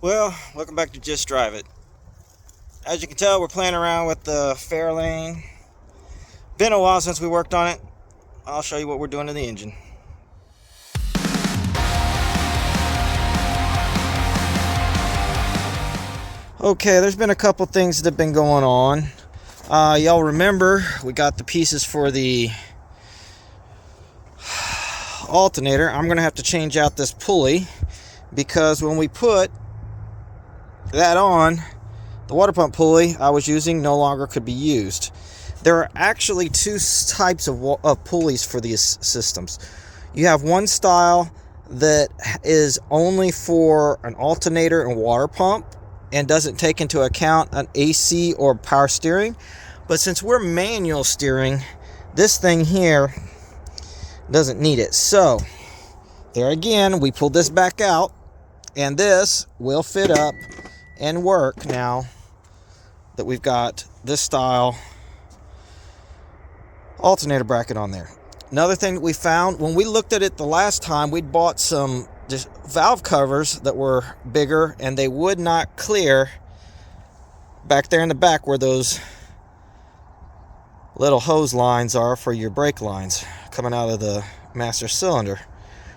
Well, welcome back to Just Drive It. As you can tell, we're playing around with the Fairlane. Been a while since we worked on it. I'll show you what we're doing to the engine. Okay, there's been a couple things that have been going on. Y'all remember we got the pieces for the alternator. I'm going to have to change out this pulley because when we put that on, the water pump pulley I was using no longer could be used. There are actually two types of pulleys for these systems. You have one style that is only for an alternator and water pump and doesn't take into account an AC or power steering. But since we're manual steering, this thing here doesn't need it. So there again, we pulled this back out, and this will fit up and work now that we've got this style alternator bracket on there. Another thing that we found when we looked at it the last time, we'd bought some just valve covers that were bigger, and they would not clear back there in the back where those little hose lines are for your brake lines coming out of the master cylinder.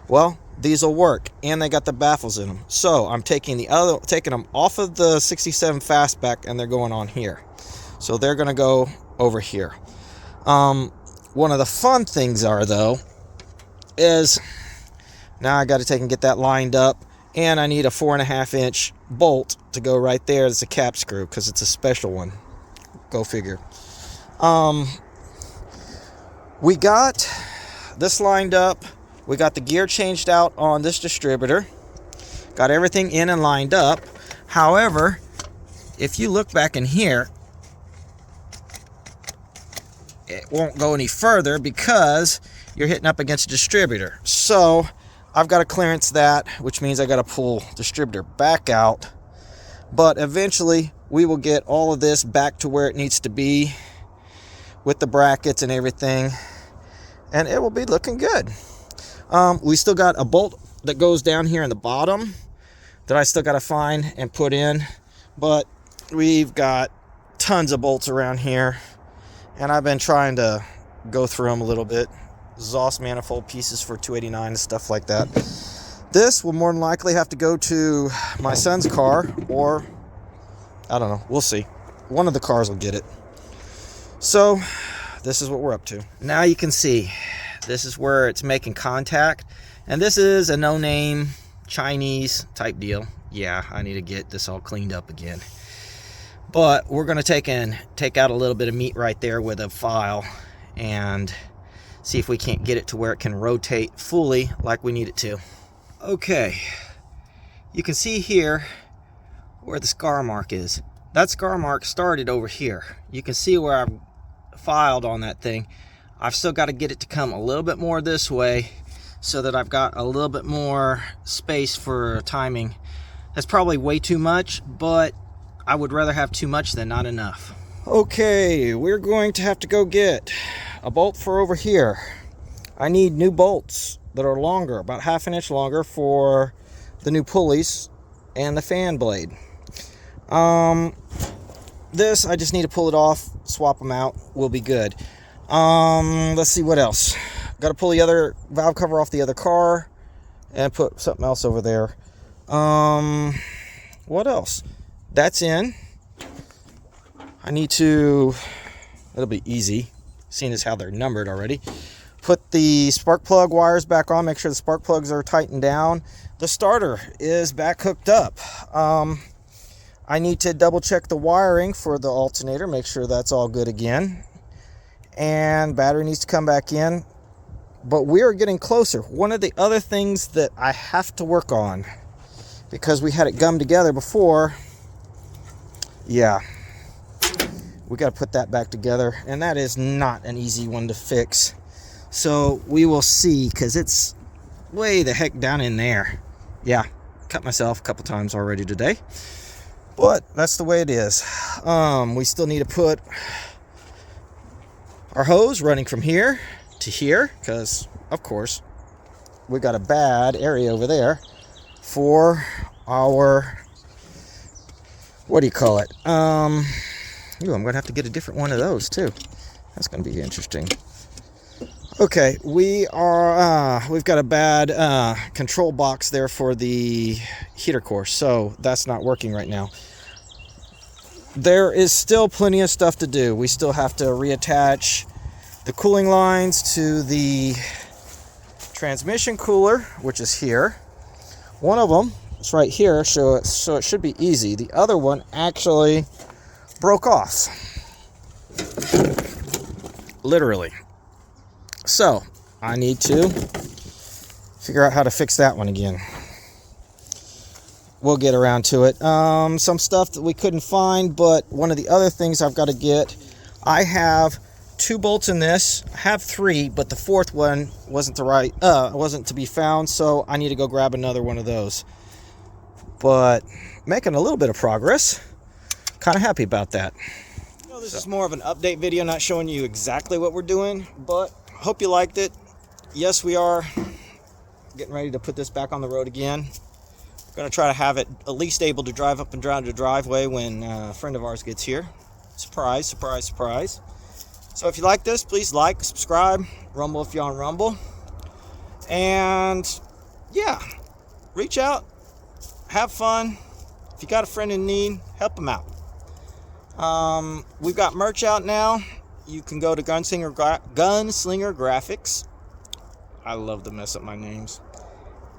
Well, these will work, and they got the baffles in them. So I'm taking them off of the 67 fastback, and they're going on here. So they're going to go over here. One of the fun things is now I got to take and get that lined up, and I need a 4.5-inch bolt to go right there. It's a cap screw because it's a special one. Go figure. We got this lined up. We got the gear changed out on this distributor. Got everything in and lined up. However, if you look back in here, it won't go any further because you're hitting up against a distributor. So I've got to clearance that, which means I got to pull distributor back out. But eventually we will get all of this back to where it needs to be with the brackets and everything, and it will be looking good. We still got a bolt that goes down here in the bottom that I still got to find and put in, but we've got tons of bolts around here, and I've been trying to go through them a little bit. Exhaust manifold pieces for 289 and stuff like that. This will more than likely have to go to my son's car, or I don't know, we'll see. One of the cars will get it. So this is what we're up to. Now you can see this is where it's making contact, and this is a no-name Chinese type deal. Yeah, I need to get this all cleaned up again, but we're going to take out a little bit of meat right there with a file and see if we can't get it to where it can rotate fully like we need it to. Okay, you can see here where the scar mark is. That scar mark started over here. You can see where I've filed on that thing. I've still got to get it to come a little bit more this way so that I've got a little bit more space for timing. That's probably way too much, but I would rather have too much than not enough. Okay, we're going to have to go get a bolt for over here. I need new bolts that are longer, about 1/2 inch longer, for the new pulleys and the fan blade. This, I just need to pull it off, swap them out, we'll be good. Let's see what else. Got to pull the other valve cover off the other car and put something else over there. What else? That's in. I need to, it'll be easy, seeing as how they're numbered already. Put the spark plug wires back on, make sure the spark plugs are tightened down. The starter is back hooked up. I need to double check the wiring for the alternator, make sure that's all good again. And battery needs to come back in. But we are getting closer. One of the other things that I have to work on, because we had it gummed together before, yeah, we got to put that back together, and that is not an easy one to fix. So we will see, because it's way the heck down in there. Yeah, cut myself a couple times already today, but that's the way it is. We still need to put our hose running from here to here, because of course we got a bad area over there for our what do you call it? Ooh, I'm gonna have to get a different one of those too. That's gonna be interesting. Okay, we've got a bad control box there for the heater core, so that's not working right now. There is still plenty of stuff to do. We still have to reattach the cooling lines to the transmission cooler, which is here. One of them is right here, so it should be easy. The other one actually broke off. Literally. So, I need to figure out how to fix that one again. We'll get around to it. Some stuff that we couldn't find, but one of the other things I've got to get, I have 2 bolts in this. I have 3, but the 4th one wasn't to be found, so I need to go grab another one of those. But making a little bit of progress. Kind of happy about that. This is more of an update video, not showing you exactly what we're doing, but hope you liked it. Yes, we are getting ready to put this back on the road again. We're going to try to have it at least able to drive up and down the driveway when a friend of ours gets here. Surprise, surprise, surprise. So if you like this, please like, subscribe, Rumble if you're on Rumble. And yeah, reach out, have fun. If you got a friend in need, help them out. We've got merch out now. You can go to Gunslinger Graphics. I love to mess up my names.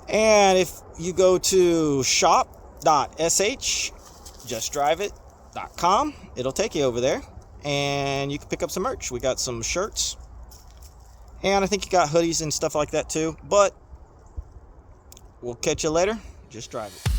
And if you go to shop.sh, justdriveit.com, it'll take you over there and you can pick up some merch. We got some shirts and I think you got hoodies and stuff like that too, but we'll catch you later. Just drive it.